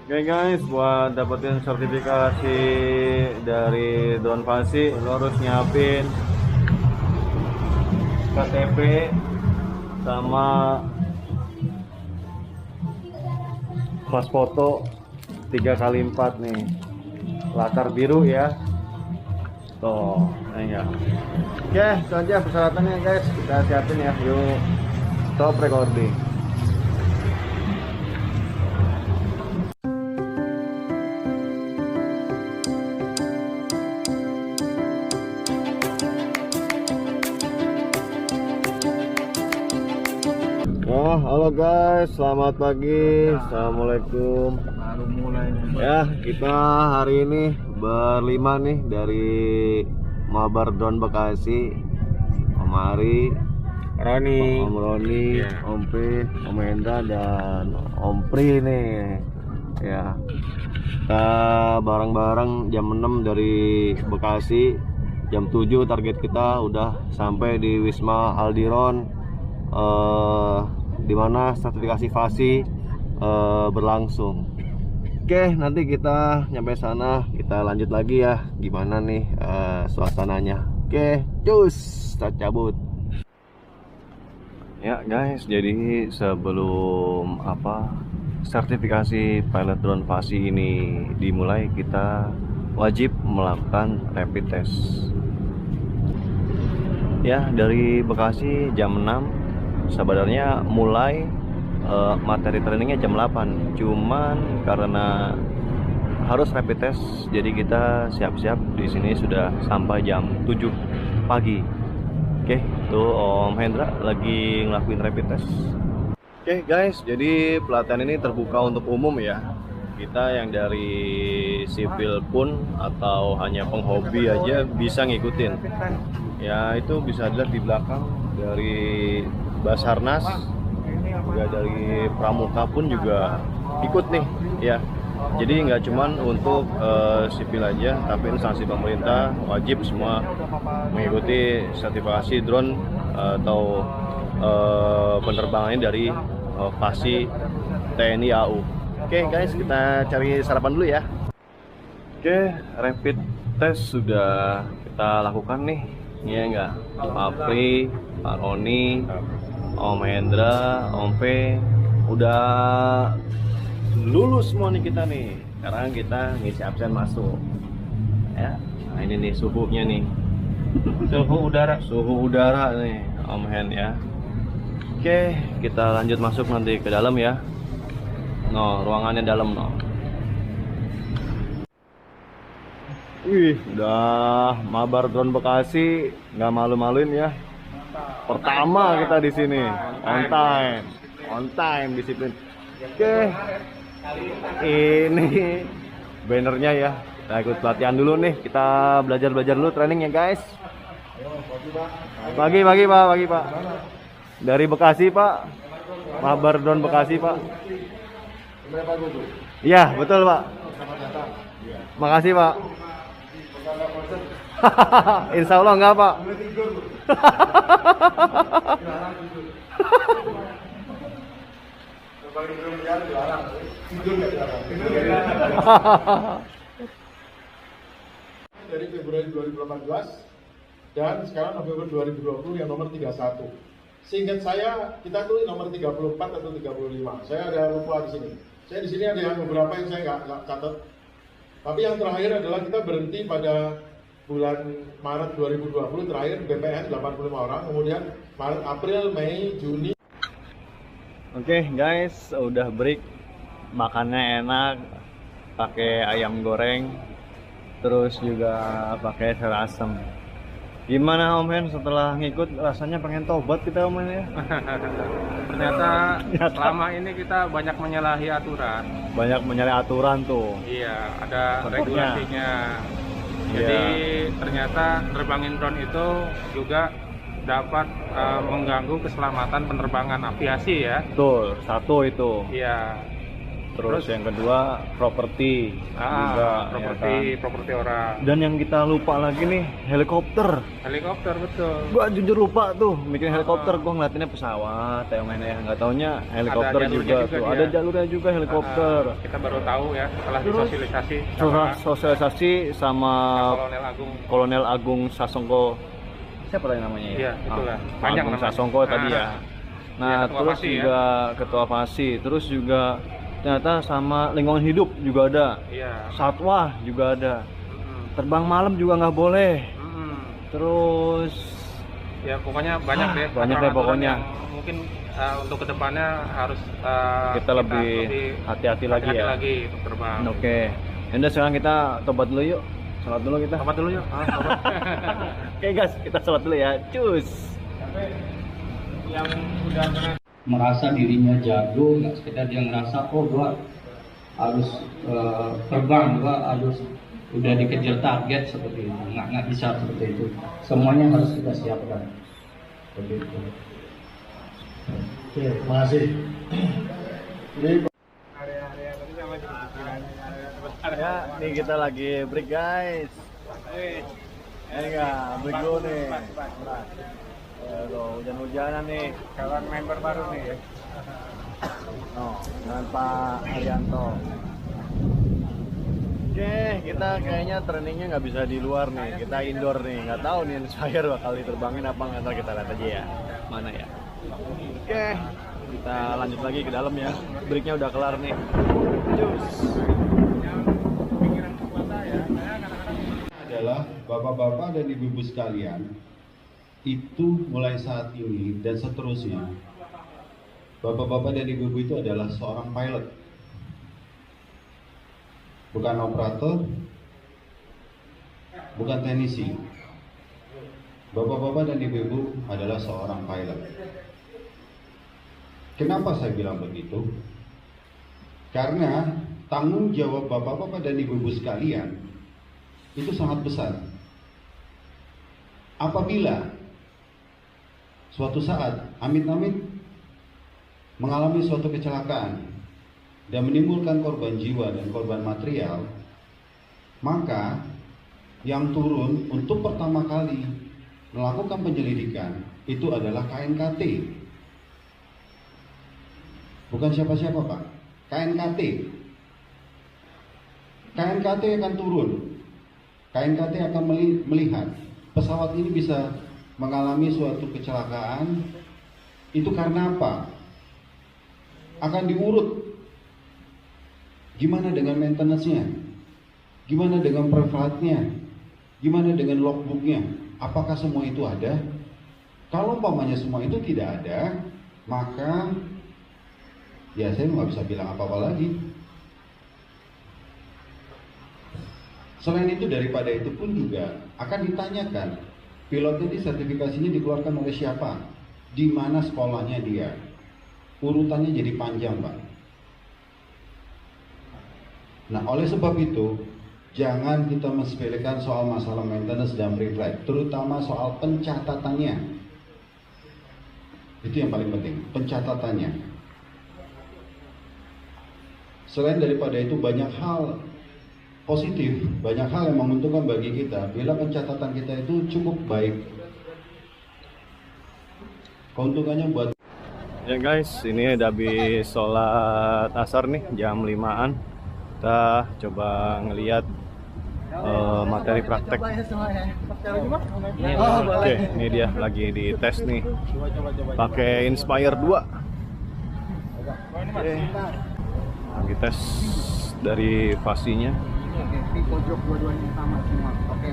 Oke guys, buat dapetin sertifikasi dari Drone Fasi, lo harus nyiapin KTP sama pas foto 3x4 nih, latar biru ya. Tuh, ya. Oke, itu aja persyaratannya guys. Kita siapin ya. Yuk, stop recording. Oh, halo guys, selamat pagi. Assalamualaikum. Baru mulai Ya, kita hari ini berlima nih dari Mabar Drone Bekasi. Om Ari, Roni. Om Roni, Ya. Om Pri, Om Hendra, dan Om Pri nih. Ya, kita bareng-bareng jam 6 dari Bekasi. Jam 7 target kita udah sampai di Wisma Aldiron, di mana sertifikasi Fasi berlangsung. Oke, nanti kita nyampe sana, kita lanjut lagi ya gimana nih suasananya. Oke, cus, kita cabut. Ya guys, jadi sebelum sertifikasi pilot drone Fasi ini dimulai, kita wajib melakukan rapid test. Ya, dari Bekasi jam 6 sebenarnya mulai materi trainingnya jam 8, cuman karena harus rapid test jadi kita siap-siap di sini sudah sampai jam 7 pagi. Oke, tuh Om Hendra lagi ngelakuin rapid test. Oke guys, jadi pelatihan ini terbuka untuk umum ya. Kita yang dari sipil pun atau hanya penghobi aja bisa ngikutin. Ya, itu bisa dilihat di belakang dari Basarnas, juga dari Pramuka pun juga ikut nih ya. Jadi nggak cuman untuk sipil aja, tapi instansi pemerintah wajib semua mengikuti sertifikasi drone atau penerbangannya dari Fasi TNI AU. Oke guys, kita cari sarapan dulu ya. Oke, rapid test sudah kita lakukan nih. Iya enggak? Pak Pri, Pak Roni, Om Hendra, Om P udah lulus semua nih kita nih. Sekarang kita ngisi absen masuk. Ya. Nah, ini nih suhunya nih. Suhu udara nih, Om Hen ya. Oke, kita lanjut masuk nanti ke dalam ya. No, ruangannya dalam no. Wih, udah Mabar Drone Bekasi, nggak malu-maluin ya. Pertama kita di sini, on time disiplin. Oke, ini bannernya ya. Kita ikut pelatihan dulu nih, kita belajar dulu training ya guys. Pagi pak. Dari Bekasi pak, Mabar Drone Bekasi pak. Iya betul pak. Makasih pak. Insya Allah enggak pak. Dari Februari 2018 dan sekarang November 2020 yang nomor 31. Seingat saya kita tuh nomor 34 atau 35. Saya ada lupa di sini. Saya di sini ada yang beberapa yang saya nggak catat. Tapi yang terakhir adalah kita berhenti pada bulan Maret 2020 terakhir BPN 85 orang, kemudian Maret, April, Mei, Juni. Oke guys, udah break, makannya enak, pakai ayam goreng, terus juga pakai sayur asem. Gimana Om Hen setelah ngikut rasanya pengen tobat kita Om Hen ya? Ternyata selama ini kita banyak menyalahi aturan. Banyak menyalahi aturan tuh. Iya, ada Contohnya? regulasinya. Jadi ternyata terbangin drone itu juga dapat mengganggu keselamatan penerbangan aviasi ya. Betul, satu itu. Iya. Terus yang kedua properti juga, ya kan? properti orang. Dan yang kita lupa lagi nih, helikopter. Helikopter, betul. Gua jujur lupa tuh mikirin helikopter, gua ngeliatinnya pesawat yang mana ya, nggak taunya helikopter Ada juga jalurnya tuh. juga Ada dia. jalurnya juga helikopter. Kita baru tahu ya setelah Terus, disosialisasi sama sosialisasi sama Kolonel Agung. Kolonel Agung Sasongko. Siapa tadi namanya ya? Iya, itulah. Panjang Agung namanya. Sasongko tadi ya. Nah, Iya, ketua terus Fasi ya. juga ketua Fasi, terus juga ternyata sama lingkungan hidup juga ada. Iya. Satwa juga ada. Mm-mm. Terbang malam juga nggak boleh. Mm-mm. Terus Ya pokoknya banyak deh. banyak deh aturan-aturan pokoknya. yang mungkin untuk kedepannya harus kita lebih hati-hati lagi ya. lagi untuk terbang. Oke. Yaudah sekarang kita tobat dulu yuk. Salat dulu kita. Tobat dulu yuk. Tobat. Oke guys, kita salat dulu ya. Cus. Yang udah pernah merasa dirinya jago, nggak sekedar dia ngerasa oh gua harus terbang, gua harus udah dikejar target seperti itu, nggak bisa seperti itu. Semuanya harus kita siapkan. Seperti itu. Oke, terima kasih. Ini Ya, nih kita lagi break guys. Enggak, break dulu nih. Aduh, hujan-hujanan nih. kawan member baru nih. Oh, dengan Pak Haryanto. Oke, kita kayaknya trainingnya nggak bisa di luar nih. Kita indoor nih. Nggak tahu nih Inspire bakal diterbangin apa nggak, ntar kita lihat aja ya. Mana ya? Oke, kita lanjut lagi ke dalam ya. Breaknya udah kelar nih. Cus. Adalah bapak-bapak dan ibu-ibu sekalian, itu mulai saat ini dan seterusnya, bapak-bapak dan ibu-ibu itu adalah seorang pilot, bukan operator, bukan teknisi. Bapak-bapak dan ibu-ibu adalah seorang pilot. Kenapa saya bilang begitu? Karena tanggung jawab bapak-bapak dan ibu-ibu sekalian itu sangat besar. Apabila suatu saat amit-amit mengalami suatu kecelakaan dan menimbulkan korban jiwa dan korban material, maka yang turun untuk pertama kali melakukan penyelidikan itu adalah KNKT. Bukan siapa-siapa Pak, KNKT. KNKT akan turun. KNKT akan melihat pesawat ini bisa mengalami suatu kecelakaan, itu karena apa? Akan diurut. Gimana dengan maintenance-nya? Gimana dengan private-nya? Gimana dengan logbook-nya? Apakah semua itu ada? Kalau umpamanya semua itu tidak ada, maka ya saya nggak bisa bilang apa-apa lagi. Selain itu, daripada itu pun juga akan ditanyakan, pilot ini sertifikasinya dikeluarkan oleh siapa? Di mana sekolahnya dia? Urutannya jadi panjang, Pak. Nah, oleh sebab itu, jangan kita mensepelekan soal masalah maintenance dan pre-flight, terutama soal pencatatannya. Itu yang paling penting, pencatatannya. Selain daripada itu, banyak hal positif, banyak hal yang menguntungkan bagi kita bila pencatatan kita itu cukup baik. Keuntungannya buat Ya guys, ini udah habis sholat asar nih, jam 5-an. Kita coba ngeliat materi praktek. Oke, ini dia lagi di tes nih, pakai Inspire 2. Oke, lagi tes dari fasinya. Di pojok dua-duanya sama semua. Oke.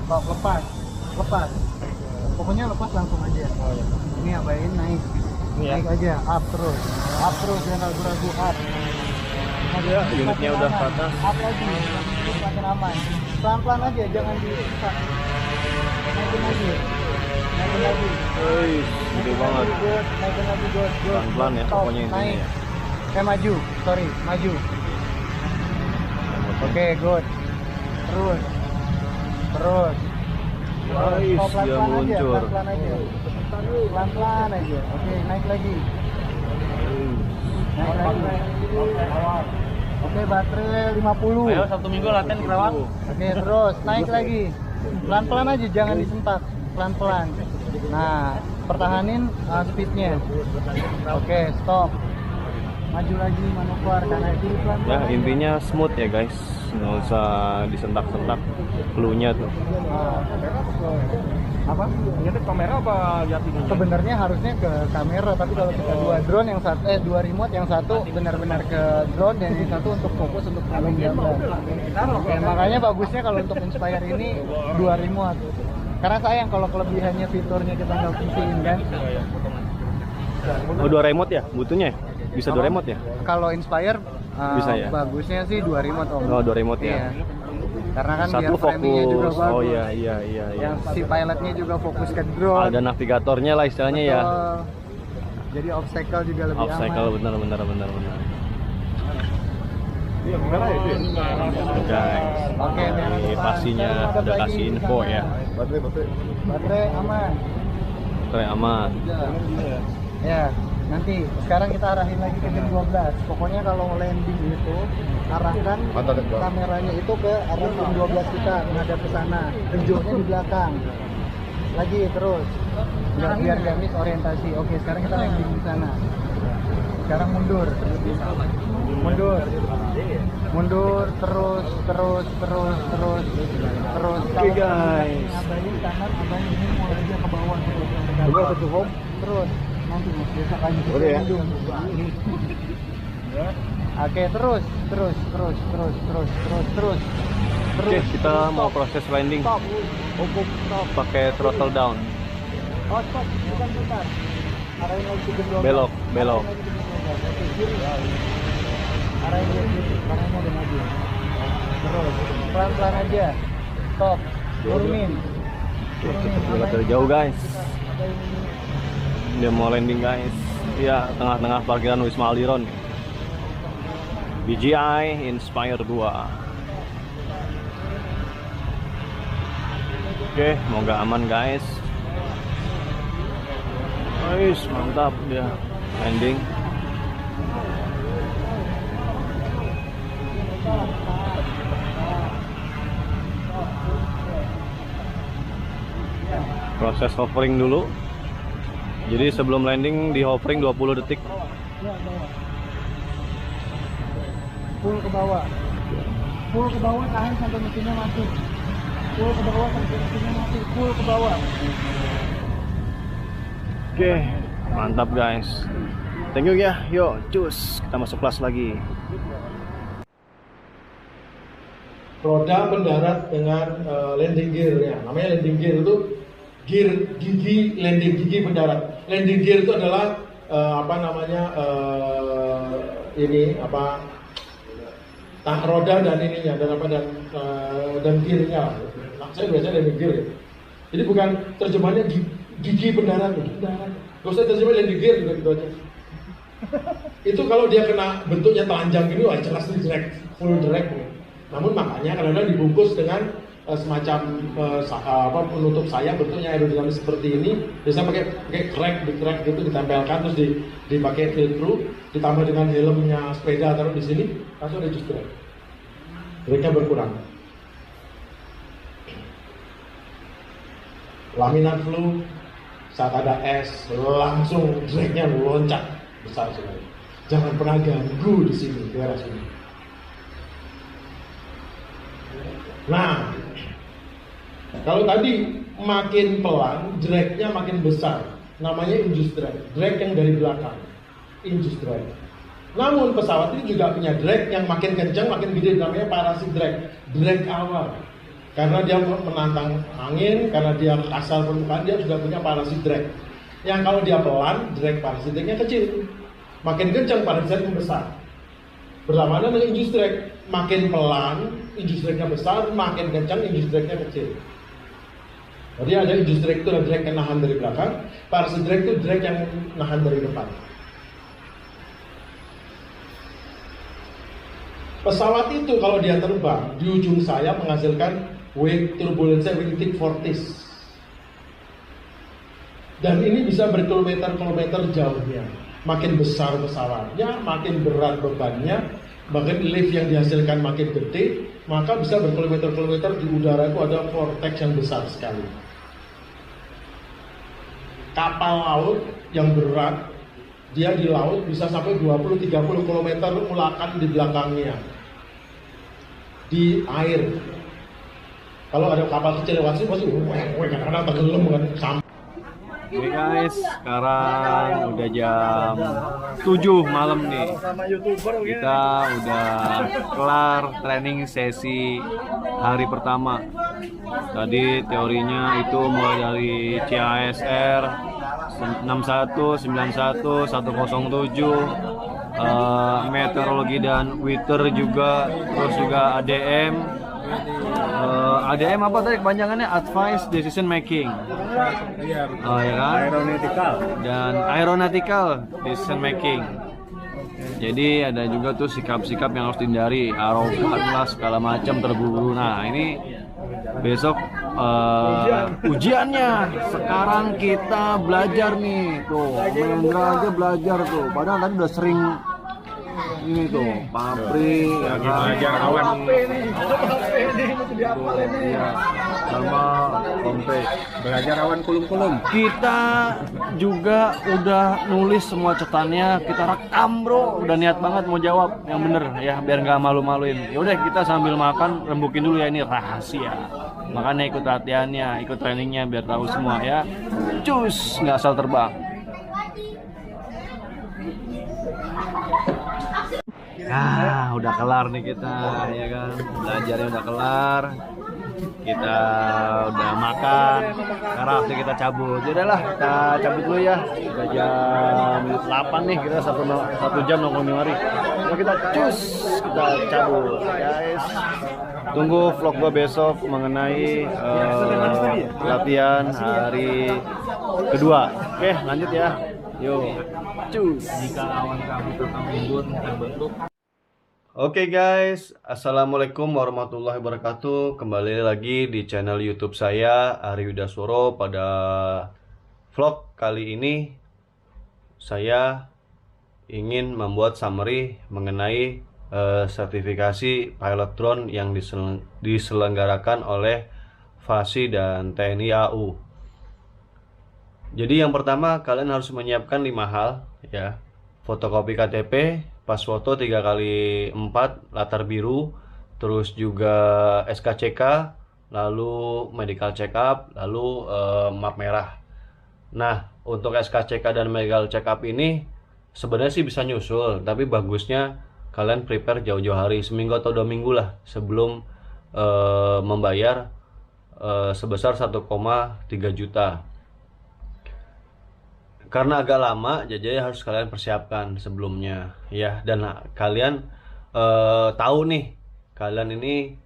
Stop, lepas. Pokoknya lepas langsung aja. Oh, iya. Ini abain naik. Naik aja, up terus, jangan ragu-ragu, up. Ya, unitnya udah ke atas. Up lagi, makin aman. Pelan-pelan aja, jangan diikat. Naikin lagi. Wih, gede banget. Naikin lagi, good. Pelan-pelan ya, Stop, pokoknya intinya naik. ya. Maju. Oke, good. Terus. Wih, Stop, dia pelan-pelan meluncur. aja. Pelan-pelan aja. Oke, naik lagi. Naik lagi. Oke, baterai 50. Ayo Sabtu Minggu latihan kelewat. Oke, terus naik lagi. Pelan-pelan aja, jangan disentak. Pelan-pelan. Nah, pertahanin speednya. Oke, stop. Maju lagi, manuver kanan kiri pelan. Ya intinya smooth ya guys, nggak usah disentak-sentak cluenya tuh. Apa? Nyetir kamera apa lihat ini? Sebenarnya harusnya ke kamera, tapi kalau kita dua remote, yang satu benar-benar ke drone dan yang satu untuk fokus untuk ngambil gambar. Ya, makanya bagusnya kalau untuk Inspire ini 2 remote. Karena sayang kalau kelebihannya fiturnya kita nggak fungsiin kan. Oh 2 remote ya butuhnya? Bisa 2 remote ya? Kalau Inspire Bisa ya? bagusnya sih 2 remote om. Oh 2 remote ya? Iya. Karena kan Satu biar framingnya juga fokus. bagus. Oh iya. Yang si pilotnya juga fokus ke drone. Ada navigatornya lah istilahnya ya. Betul. Jadi obstacle juga lebih Obstacle aman. benar. Iya, kamera itu ya? Guys, Oke, ini pastinya udah kasih info ya. Baterai aman. Baterai aman. Ya, nanti sekarang kita arahin lagi ke jam 12. Pokoknya kalau landing itu arahkan kameranya itu ke arah jam 12 kita menghadap ke sana. Hijaunya di belakang. Lagi terus. Biar nggak miss orientasi. Oke, sekarang kita landing di sana. Sekarang mundur. Mundur terus. Oke, guys. Abain kanan, abain ini mulai aja ke bawah terus. Terus nanti mas besok aja kita mundur. Oke, terus. Oke, kita mau proses landing. Stop. Pakai throttle down. Oh, stop, bukan putar. Arahin lagi ke jam 12. Belok. Arahin lagi ke jam 12. Oke, kiri. Arahin lagi kiri, kanan udah maju. Terus, pelan-pelan aja. Stop. Turunin. Udah terjauh guys. Dia mau landing guys. Ya, tengah-tengah parkiran Wisma Aldiron. DJI Inspire 2. Oke, semoga aman guys. Guys, mantap dia landing. Proses hovering dulu. Jadi sebelum landing di hovering 20 detik. Full ke bawah. Full ke bawah, tahan sampai mesinnya mati. Full ke bawah sampai mesinnya mati. Full ke bawah. Oke, mantap guys. Thank you ya. Yuk, cus. Kita masuk kelas lagi. Roda mendarat dengan landing gear-nya. Namanya landing gear itu gear gigi, landing gigi mendarat. Landing gear itu adalah roda dan ininya dan gearnya. Nah, saya biasanya landing gear. Jadi bukan terjemahannya gigi pendarat. Gak usah terjemahan landing gear gitu aja. Itu kalau dia kena bentuknya telanjang gini, wah jelas ini drag, full drag. Namun makanya kadang-kadang dibungkus dengan semacam penutup sayap bentuknya aerodinamis seperti ini. Biasanya pakai crack gitu ditempelkan, terus dipakai velcro, ditambah dengan helmnya sepeda taruh di sini, langsung reduce drag. Dragnya berkurang. Laminat flu saat ada es langsung dragnya loncat besar sekali. Jangan pernah ganggu di sini, daerah sini. Nah, kalau tadi makin pelan, dragnya makin besar. Namanya induced drag. Drag yang dari belakang. Induced drag. Namun pesawat ini juga punya drag yang makin kencang, makin gede. Namanya parachute drag. Drag awal. Karena dia menantang angin, karena dia asal permukaan, dia sudah punya parachute drag. Yang kalau dia pelan, drag parachute dragnya kecil. Makin kencang, parachute dragnya besar. Berlawanan dengan induced drag. Makin pelan, induced dragnya besar, makin kencang, induced dragnya kecil. Jadi ada induced drag itu drag yang nahan dari belakang, parachute drag itu drag yang nahan dari depan. Pesawat itu kalau dia terbang, di ujung sayap menghasilkan wake turbulence, wing tip vortice. Dan ini bisa berkilometer-kilometer jauhnya. makin besar pesawatnya, makin berat bebannya, makin lift yang dihasilkan makin gede, maka bisa berkilometer-kilometer di udara itu ada vortex yang besar sekali. Kapal laut yang berat, dia di laut bisa sampai 20-30 km mulakan di belakangnya. Di air. Kalau ada kapal kecil lewat sini pasti kadang-kadang tenggelam kan. Oke guys, sekarang udah jam 7 malam nih. Kita udah kelar training sesi hari pertama. Tadi teorinya itu mulai dari CASR 61, 91, 107, meteorologi dan weather juga, terus juga ADM. ADM apa tadi kepanjangannya? Advice Decision Making. Oh ya kan? Aeronautical. Dan Aeronautical Decision Making. Jadi ada juga tuh sikap-sikap yang harus dihindari, arogan lah segala macam, terburu-buru. Nah ini besok ujiannya. Sekarang kita belajar nih tuh, Mendra aja belajar tuh. Padahal tadi udah sering ini tuh pabrik ya kan, Belajar awan. iya, sama kompe. Belajar awan kulum-kulum. Kita juga udah nulis semua catatannya, kita rekam bro, udah niat banget mau jawab yang bener ya biar nggak malu-maluin. Ya udah kita sambil makan rembukin dulu ya, ini rahasia. Makanya ikut latihannya, ikut trainingnya biar tahu semua ya. Cus, nggak asal terbang. Nah, udah kelar nih kita, ya kan? Belajarnya udah kelar. Kita udah makan. Sekarang waktu kita cabut. Yaudahlah, kita cabut dulu ya. Udah jam 8 nih, kita satu jam nongkrong di mari. Nah, kita cus, kita cabut, guys. Tunggu vlog gua besok mengenai latihan hari kedua. Oke, lanjut ya. Yuk, cus. Jika awan kabut atau embun terbentuk. Oke guys, assalamualaikum warahmatullahi wabarakatuh. Kembali lagi di channel YouTube saya, Ari Widasworo. Pada vlog kali ini saya ingin membuat summary mengenai sertifikasi pilot drone yang diselenggarakan oleh FASI dan TNI AU. Jadi yang pertama kalian harus menyiapkan 5 hal ya. Fotokopi KTP, pas foto 3x4 latar biru, terus juga SKCK, lalu medical check up, lalu map merah. Nah, untuk SKCK dan medical check up ini sebenarnya sih bisa nyusul, tapi bagusnya kalian prepare jauh-jauh hari, seminggu atau 2 minggu lah sebelum membayar sebesar 1,3 juta. Karena agak lama, jadi harus kalian persiapkan sebelumnya ya. Dan kalian tahu nih, kalian ini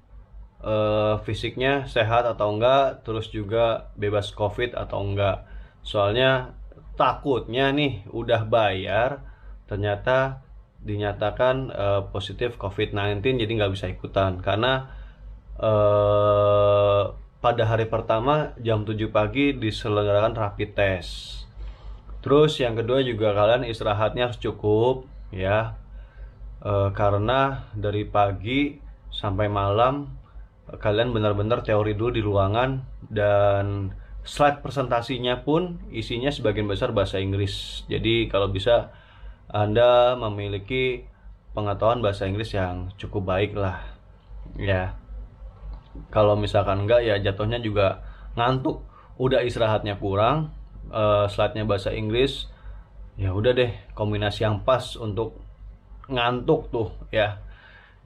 fisiknya sehat atau enggak, terus juga bebas COVID atau enggak. Soalnya takutnya nih udah bayar, ternyata dinyatakan positif COVID-19, jadi nggak bisa ikutan. Karena pada hari pertama jam 7 pagi diselenggarakan rapid test. Terus yang kedua juga kalian istirahatnya harus cukup ya, karena dari pagi sampai malam kalian benar-benar teori dulu di ruangan, dan slide presentasinya pun isinya sebagian besar bahasa Inggris. Jadi kalau bisa Anda memiliki pengetahuan bahasa Inggris yang cukup baik lah ya. Kalau misalkan enggak ya jatuhnya juga ngantuk, udah istirahatnya kurang, slide-nya bahasa Inggris, ya udah deh, kombinasi yang pas untuk ngantuk tuh ya.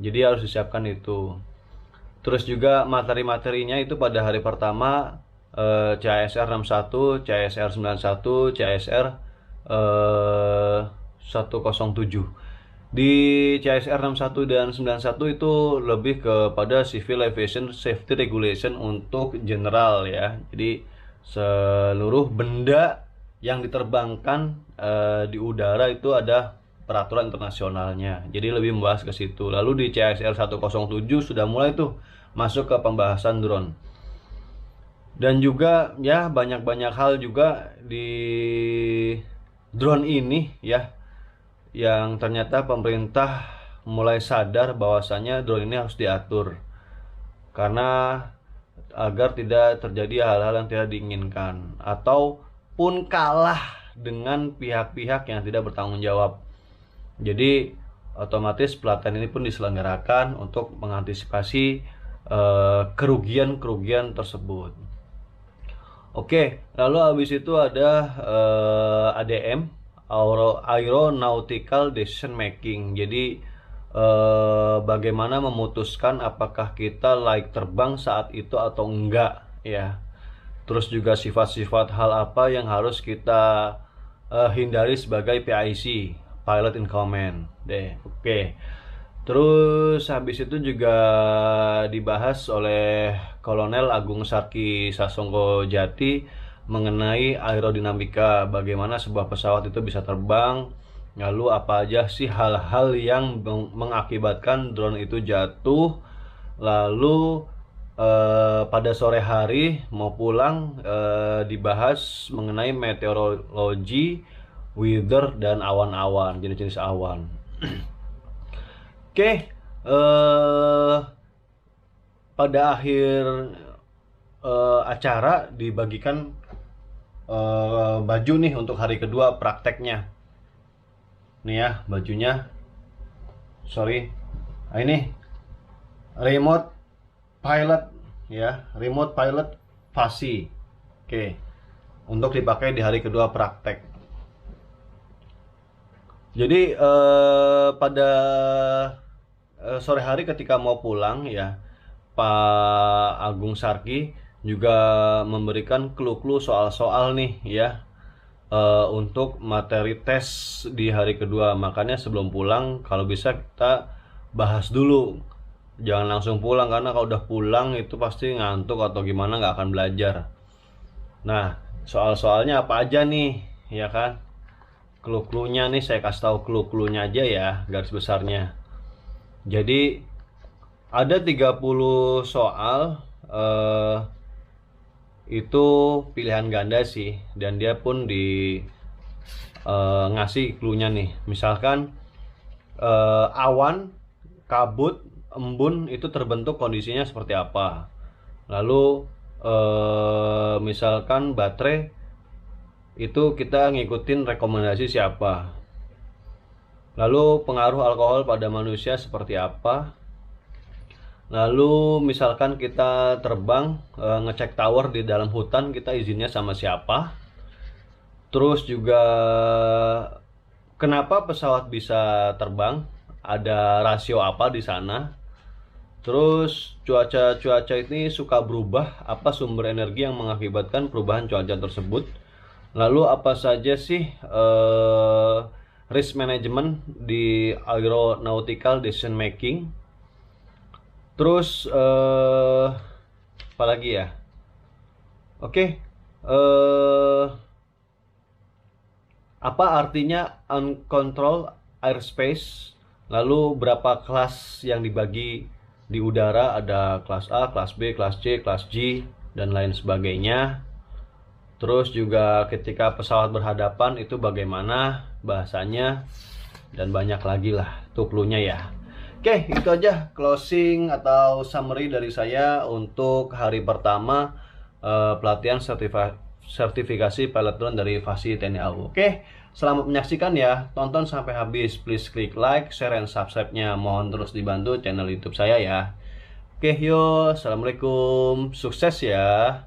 Jadi harus disiapkan itu. Terus juga materi-materinya itu pada hari pertama CASR 61, CASR 91, CASR 107. Di CASR 61 dan 91 itu lebih kepada Civil Aviation Safety Regulation untuk general ya. Jadi seluruh benda yang diterbangkan di udara itu ada peraturan internasionalnya. Jadi lebih membahas ke situ. Lalu di CASR 107 sudah mulai tuh masuk ke pembahasan drone. Dan juga ya banyak-banyak hal juga di drone ini ya. yang ternyata pemerintah mulai sadar bahwasannya drone ini harus diatur karena agar tidak terjadi hal-hal yang tidak diinginkan ataupun kalah dengan pihak-pihak yang tidak bertanggung jawab. Jadi otomatis pelatihan ini pun diselenggarakan untuk mengantisipasi kerugian-kerugian tersebut. Oke, lalu habis itu ada ADM, Aeronautical Decision Making. Jadi bagaimana memutuskan apakah kita layak terbang saat itu atau enggak, ya. Terus juga sifat-sifat hal apa yang harus kita hindari sebagai PIC, Pilot in Command. Oke. Terus habis itu juga dibahas oleh Kolonel Agung Sarki Sasongko Jati mengenai aerodinamika, bagaimana sebuah pesawat itu bisa terbang, lalu apa aja sih hal-hal yang mengakibatkan drone itu jatuh, lalu pada sore hari mau pulang dibahas mengenai meteorologi, weather, dan awan-awan, jenis-jenis awan. Oke, pada akhir acara dibagikan baju nih untuk hari kedua prakteknya. Nih ya bajunya. Sorry. Nah, ini remote pilot ya, remote pilot Fasi. Oke. Untuk dipakai di hari kedua praktek. Jadi pada sore hari ketika mau pulang ya, Pak Agung Sarki juga memberikan clue-clue soal-soal nih ya, untuk materi tes di hari kedua. Makanya sebelum pulang kalau bisa kita bahas dulu, jangan langsung pulang, karena kalau udah pulang itu pasti ngantuk atau gimana, nggak akan belajar. Nah, soal-soalnya apa aja nih ya kan, clue-cluenya nih saya kasih tahu clue-cluenya aja ya, garis besarnya. Jadi ada 30 soal, itu pilihan ganda sih, dan dia pun ngasih cluenya nih. Misalkan awan, kabut, embun itu terbentuk kondisinya seperti apa. Lalu misalkan baterai itu kita ngikutin rekomendasi siapa. Lalu pengaruh alkohol pada manusia seperti apa. Lalu misalkan kita terbang ngecek tower di dalam hutan, kita izinnya sama siapa. Terus juga kenapa pesawat bisa terbang, ada rasio apa di sana. Terus cuaca ini suka berubah, apa sumber energi yang mengakibatkan perubahan cuaca tersebut. Lalu apa saja sih risk management di aeronautical decision making. Terus apa lagi ya? Oke, apa artinya uncontrolled airspace? Lalu berapa kelas yang dibagi di udara? Ada kelas A, kelas B, kelas C, kelas G, dan lain sebagainya. Terus juga ketika pesawat berhadapan itu bagaimana bahasanya, dan banyak lagi lah tuh cluenya ya. Oke, itu aja closing atau summary dari saya untuk hari pertama pelatihan sertifikasi pilot drone dari Fasi TNI AU. Oke, selamat menyaksikan ya, tonton sampai habis. Please klik like, share, and subscribe-nya. Mohon terus dibantu channel YouTube saya ya. Oke, yuk, assalamualaikum, sukses ya.